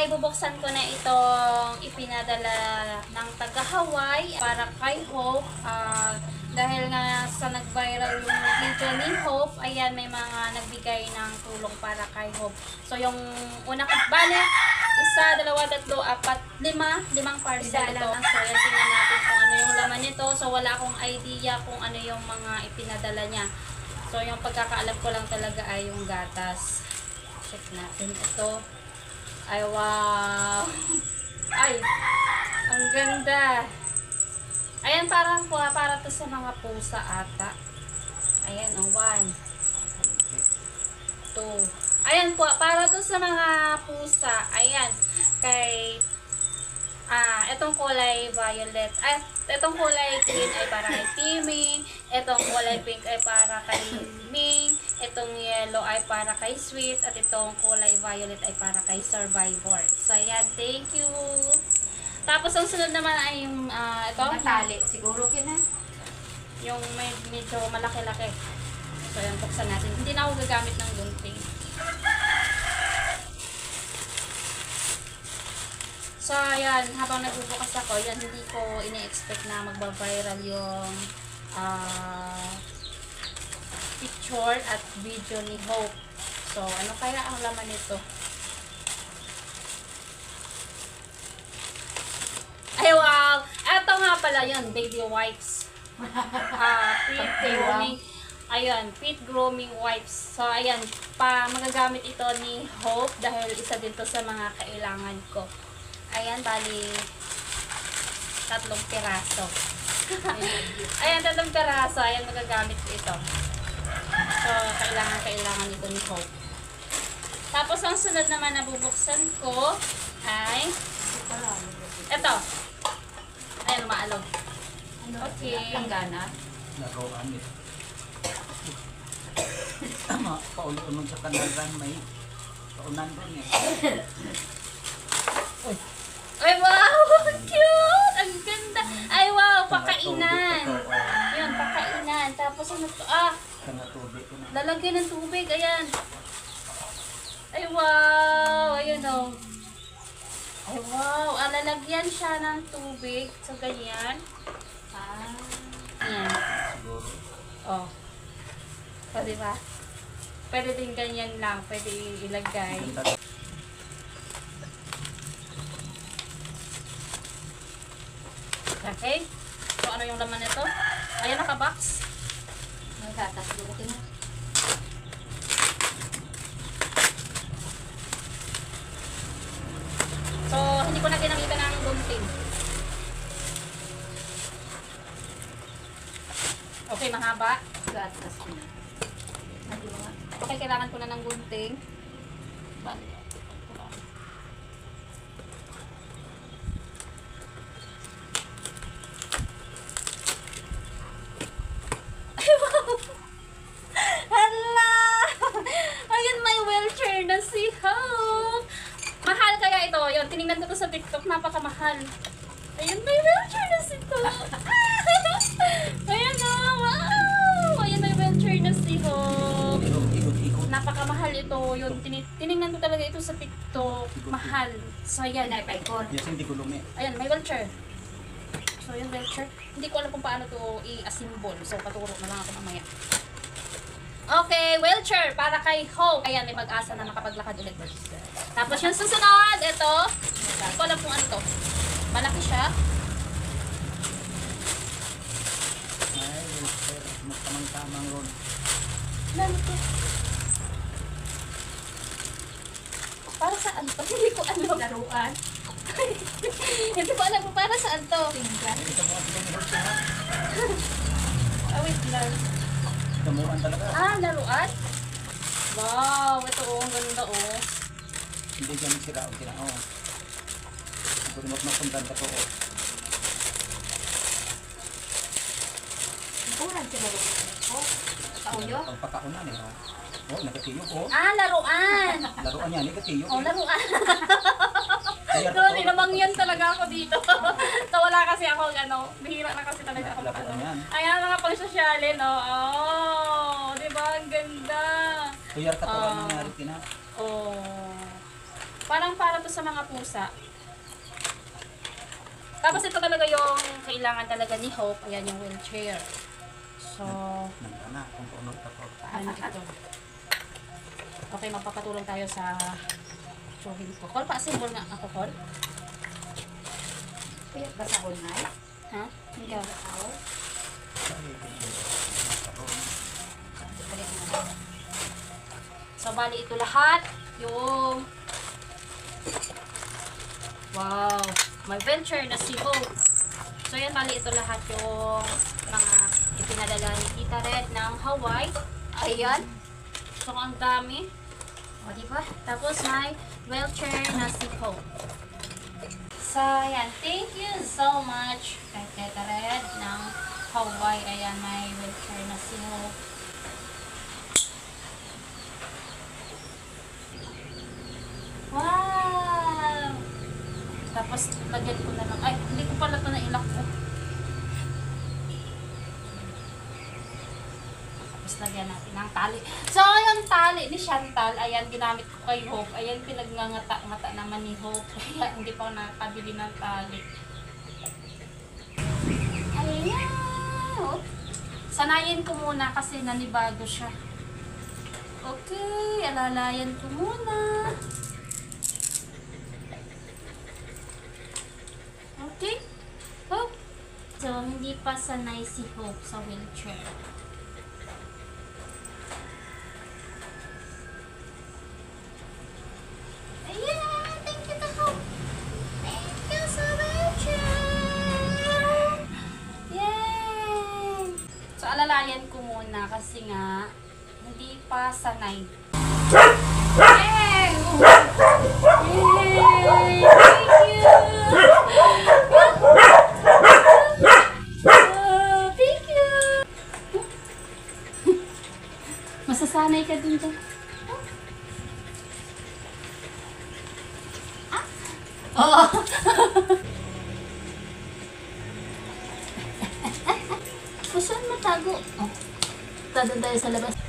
ay bubuksan ko na itong ipinadala ng taga Hawaii para kay Hope. Dahil nga sa nag-viral yung video ni Hope, ayan, may mga nagbigay ng tulong para kay Hope. So yung una, bale, isa, dalawa, tatlo, apat, limang parcel ito. So ayan, tingnan natin kung ano yung laman nito. So wala akong idea kung ano yung mga ipinadala niya. So yung pagkakaalam ko lang talaga ay yung gatas. Check natin ito. Ay, wow! Ay, ang ganda! Ayan, para to sa mga pusa ata. Ayan, 1, 2. Ayan po, para to sa mga pusa. Ayan, kay itong kulay violet. Itong kulay green ay para kay Timmy. Itong kulay pink ay para kay Ming. Itong yellow ay para kay Sweet. At itong kulay violet ay para kay Survivor. So, ayan. Thank you. Tapos, ang sunod naman ay yung ito. Matali. Siguro kina. Yung medyo malaki-laki. So, ayan. Buksan natin. Hindi na ako gagamit ng gunting. So, ayan, habang nagbubukas ako, yan, hindi ko ini-expect na magba-viral yung picture at video ni Hope. So, ano kaya ang laman nito? Ay, wow! Ito nga pala yun, baby wipes. Pet grooming. Ayun, pet grooming wipes. So, ayan, magagamit ito ni Hope dahil isa din to sa mga kailangan ko. Ayan, bali 3 piraso. Ayan, 3 piraso. Ayan, magagamit ko ito. So, kailangan ito ni Hope. Tapos, ang sunod naman na bubuksan ko ay ito. Ayan, umaalog. Okay. Langgana. Laruan ito. Tama, paulunod sa kanalan may paunan rin eh. Ay, wow! Cute! Ang ganda! Ay, wow! Pakainan! Yun, pakainan. Tapos ano to? Tubig ko na. Lalagyan ng tubig. Ayan. Ay, wow! Ayun o. Ay, wow! Lalagyan siya ng tubig. So, ganyan. Ayan. Siguro. Oh. O, diba? Pwede din ganyan lang. Pwede ilagay. Okay. So, ano yung laman nito? Ayan, naka-box. May gatas. Siguro kina. So, hindi ko na ginamitan ng gunting. Okay, mahaba. Gatas kina. Okay, kailangan ko na ng gunting. Ay, wow! Hala! Ayun, may wheelchair na si Hope. Mahal kaya ito. Yun, tinignan ko to sa TikTok. Napakamahal. Ayun, may wheelchair na si Hope. Ayan o, wow! Ayun, may wheelchair na si Hope. Ikot-ikot. Napakamahal ito. Yun, tinignan ko talaga ito sa TikTok. Mahal. So, ayan. Ay, paikon. Yes, hindi ko lumi. Ayan, may wheelchair. So, yung wheelchair. Hindi ko alam kung paano to i-assemble. So, paturo na lang ako mamaya. Okay, wheelchair para kay Hope. Ayan, may pag-asa na makapaglakad ulit. Tapos yung susunod, ito. Hindi ko alam kung ano to. Malaki siya. Ay, sir, magtamang-tamang ron. Ano to? Para saan to? Hindi ko alam. Laruan. Hindi ko alam kung para saan to. Tinggan. Ay, itamuan ko ng ron siya. Wait lang. Itamuan talaga. Laruan? Wow, ito oh, ang ganda oh. Hindi dyan sira o sira. Oh. Kung mapuntan ka to. Oh. Kurang sila laruan. Oh, kauyo. Pagpakaunan eh. Oh, nakatiyo ko. Laruan! Laruan yan, nakatiyo. Oh, laruan. Kaya So, nilamangyan talaga ako dito. So, wala kasi ako, bihira na kasi talaga ako. Laruan yan. Ayan, mga pang-sosyalin, no? Oh, di ba? Ang ganda. Kaya ka to, nangyari tina. Oh. Parang para to sa mga pusa. Tapos ito talaga yung kailangan talaga ni Hope. Ayan yung wheelchair. So, Nagana, kung punod ako. ano ito? Okay, magpapatulong tayo sa showing ko. Call pa, symbol nga ako, Call. Piyat ba sa unay? Ha? Ikaw. Ako? So, bali ito lahat. Yung... Wow! May venture na si Hope. So, yan, bali ito lahat yung mga ipinadala ni Tita Red ng Hawaii. Ayan. So, ang dami. O, diba? Tapos, may wheelchair na si Hope. So, ayan. Thank you so much kay Tita Red ng Hawaii. Ayan, may wheelchair na si Hope. Wow! Tapos, lagyan ko na lang. Ay, hindi ko pala ito nailak ko. Tapos, lagyan natin ng tali. So, yung tali ni Chantal, ayan, ginamit ko kay Hope. Ayan, pinagnangata-ngata naman ni Hope. Kaya, hindi pa ako nakakabili ng tali. Ayan! Oh. Sanayin ko muna kasi nanibago siya. Okay, alalayan ko muna. Okay? Hope. So, hindi pa sanay si Hope sa wheelchair. Ayan! Thank you to Hope! Thank you sa wheelchair! Yay! So, alalayan ko muna kasi nga, hindi pa sanay. Yay! Yay! Thank you! Thank you! Masasanay ka din dyan. Oo. Saan matago? Oh. Tadun tayo sa labas.